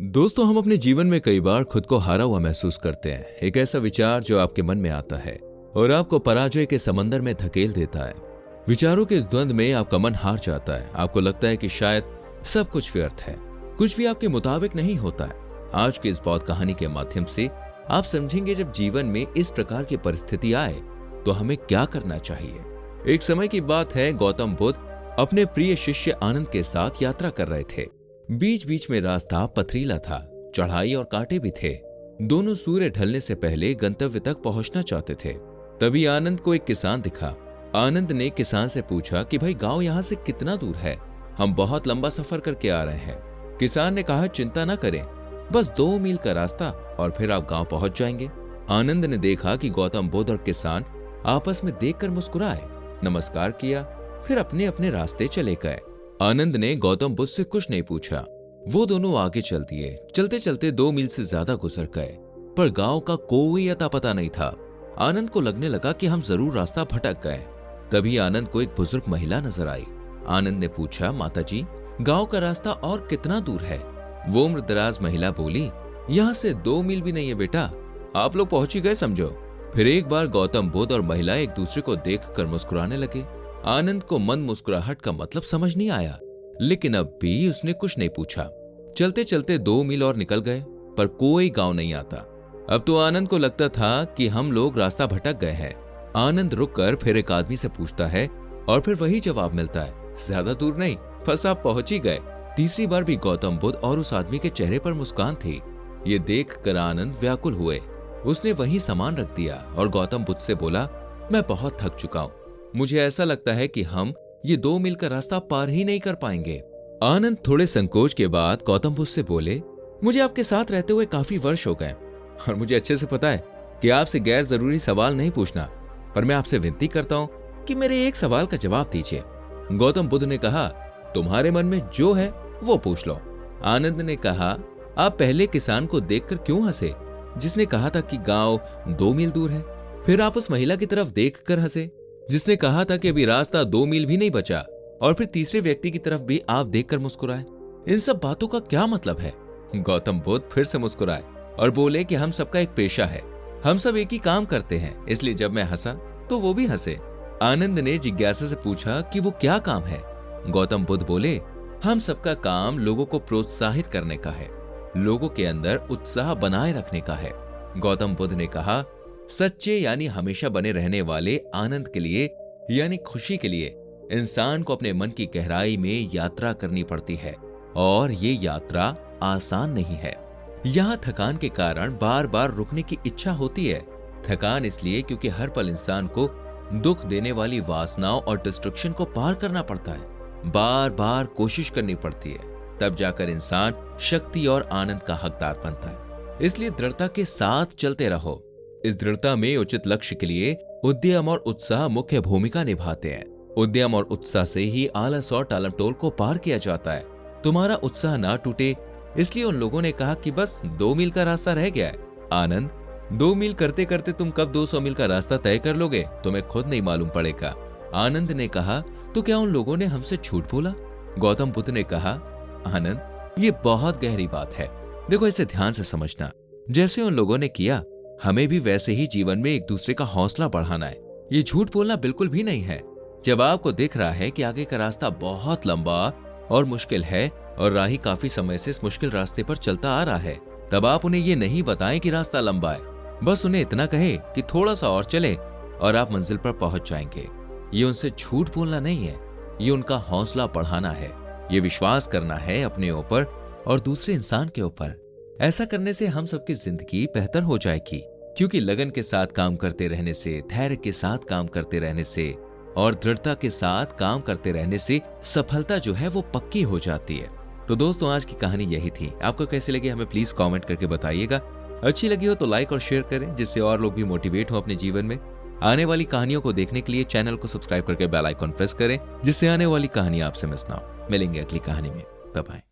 दोस्तों, हम अपने जीवन में कई बार खुद को हारा हुआ महसूस करते हैं। एक ऐसा विचार जो आपके मन में आता है और आपको पराजय के समंदर में धकेल देता है। विचारों के इस द्वंद में आपका मन हार जाता है। आपको लगता है कि शायद सब कुछ व्यर्थ है, कुछ भी आपके मुताबिक नहीं होता है। आज की इस पॉड कहानी के माध्यम से आप समझेंगे जब जीवन में इस प्रकार की परिस्थिति आए तो हमें क्या करना चाहिए। एक समय की बात है, गौतम बुद्ध अपने प्रिय शिष्य आनंद के साथ यात्रा कर रहे थे। बीच बीच में रास्ता पथरीला था, चढ़ाई और कांटे भी थे। दोनों सूर्य ढलने से पहले गंतव्य तक पहुंचना चाहते थे। तभी आनंद को एक किसान दिखा। आनंद ने किसान से पूछा कि भाई, गांव यहां से कितना दूर है? हम बहुत लंबा सफर करके आ रहे हैं। किसान ने कहा, चिंता ना करें, बस 2 मील का रास्ता और फिर आप गांव पहुंच जाएंगे। आनंद ने देखा कि गौतम बुद्ध और किसान आपस में देखकर मुस्कुराए, नमस्कार किया, फिर अपने अपने रास्ते चले गए। आनंद ने गौतम बुद्ध से कुछ नहीं पूछा। वो दोनों आगे चल दिए। चलते चलते 2 मील से ज्यादा गुजर गए, पर गांव का कोई अता पता नहीं था। आनंद को लगने लगा कि हम जरूर रास्ता भटक गए। तभी आनंद को एक बुजुर्ग महिला नजर आई। आनंद ने पूछा, माता जी, गांव का रास्ता और कितना दूर है? वो उम्रदराज महिला बोली, यहाँ से 2 मील भी नहीं है बेटा, आप लोग पहुंच ही गए समझो। फिर एक बार गौतम बुद्ध और महिला एक दूसरे को देखकर मुस्कुराने लगे। आनंद को मंद मुस्कुराहट का मतलब समझ नहीं आया, लेकिन अब भी उसने कुछ नहीं पूछा। चलते चलते 2 मील और निकल गए, पर कोई गांव नहीं आता। अब तो आनंद को लगता था कि हम लोग रास्ता भटक गए हैं। आनंद रुककर फिर एक आदमी से पूछता है और फिर वही जवाब मिलता है, ज्यादा दूर नहीं, बस आप पहुंच ही गए। तीसरी बार भी गौतम बुद्ध और उस आदमी के चेहरे पर मुस्कान थी। ये देखकर आनंद व्याकुल हुए। उसने वही सामान रख दिया और गौतम बुद्ध से बोला, मैं बहुत थक चुका हूं, मुझे ऐसा लगता है कि हम ये 2 मील का रास्ता पार ही नहीं कर पाएंगे। आनंद थोड़े संकोच के बाद गौतम बुद्ध से बोले, मुझे आपके साथ रहते हुए काफी वर्ष हो गए और मुझे अच्छे से पता है कि आपसे गैर जरूरी सवाल नहीं पूछना, पर मैं आपसे विनती करता हूं कि मेरे एक सवाल का जवाब दीजिए। गौतम बुद्ध ने कहा, तुम्हारे मन में जो है वो पूछ लो। आनंद ने कहा, आप पहले किसान को देखकर क्यों हंसे, जिसने कहा था कि गांव 2 मील दूर है? फिर आप उस महिला की तरफ देखकर हंसे, जिसने कहा था कि अभी रास्ता 2 मील भी नहीं बचा, और फिर तीसरे व्यक्ति की तरफ भी आप देखकर मुस्कुराए। इन सब बातों का क्या मतलब है? गौतम बुद्ध फिर से मुस्कुराए और बोले कि हम सबका एक पेशा है, हम सब एक ही काम करते हैं, इसलिए जब मैं हंसा तो वो भी हंसे। आनंद ने जिज्ञासा से पूछा कि वो क्या काम है? गौतम बुद्ध बोले, हम सबका काम लोगों को प्रोत्साहित करने का है, लोगों के अंदर उत्साह बनाए रखने का है। गौतम बुद्ध ने कहा, सच्चे यानी हमेशा बने रहने वाले आनंद के लिए यानी खुशी के लिए इंसान को अपने मन की गहराई में यात्रा करनी पड़ती है, और ये यात्रा आसान नहीं है। यहाँ थकान के कारण बार बार रुकने की इच्छा होती है। थकान इसलिए क्योंकि हर पल इंसान को दुख देने वाली वासनाओं और डिस्ट्रक्शन को पार करना पड़ता है, बार बार कोशिश करनी पड़ती है, तब जाकर इंसान शक्ति और आनंद का हकदार बनता है। इसलिए दृढ़ता के साथ चलते रहो। इस दृढ़ता में उचित लक्ष्य के लिए उद्यम और उत्साह मुख्य भूमिका निभाते हैं। उद्यम और उत्साह से ही आलस और टालमटोल को पार किया जाता है। तुम्हारा उत्साह ना टूटे, इसलिए उन लोगों ने कहा कि बस 2 मील का रास्ता रह गया है। आनंद, 2 मील करते करते तुम कब 200 मील का रास्ता तय कर लोगे, तुम्हें खुद नहीं मालूम पड़ेगा। आनंद ने कहा, तो क्या उन लोगों ने हमसे झूठ बोला? गौतम बुद्ध ने कहा, आनंद, ये बहुत गहरी बात है, देखो इसे ध्यान से समझना। जैसे उन लोगों ने किया, हमें भी वैसे ही जीवन में एक दूसरे का हौसला बढ़ाना है। ये झूठ बोलना बिल्कुल भी नहीं है। जब आपको दिख रहा है कि आगे का रास्ता बहुत लंबा और मुश्किल है और राही काफी समय से इस मुश्किल रास्ते पर चलता आ रहा है, तब आप उन्हें ये नहीं बताएं कि रास्ता लंबा है, बस उन्हें इतना कहे कि थोड़ा सा और चले और आप मंजिल पर पहुंच जाएंगे। ये उनसे झूठ बोलना नहीं है, ये उनका हौसला बढ़ाना है। ये विश्वास करना है अपने ऊपर और दूसरे इंसान के ऊपर। ऐसा करने से हम सबकी जिंदगी बेहतर हो जाएगी, क्योंकि लगन के साथ काम करते रहने से, धैर्य के साथ काम करते रहने से और दृढ़ता के साथ काम करते रहने से सफलता जो है वो पक्की हो जाती है। तो दोस्तों, आज की कहानी यही थी। आपको कैसी लगी हमें प्लीज कमेंट करके बताइएगा। अच्छी लगी हो तो लाइक और शेयर करें, जिससे और लोग भी मोटिवेट हो अपने जीवन में। आने वाली कहानियों को देखने के लिए चैनल को सब्सक्राइब करके बेल आइकॉन प्रेस करें, जिससे आने वाली कहानी आपसे मिस ना हो। मिलेंगे अगली कहानी में। Bye bye.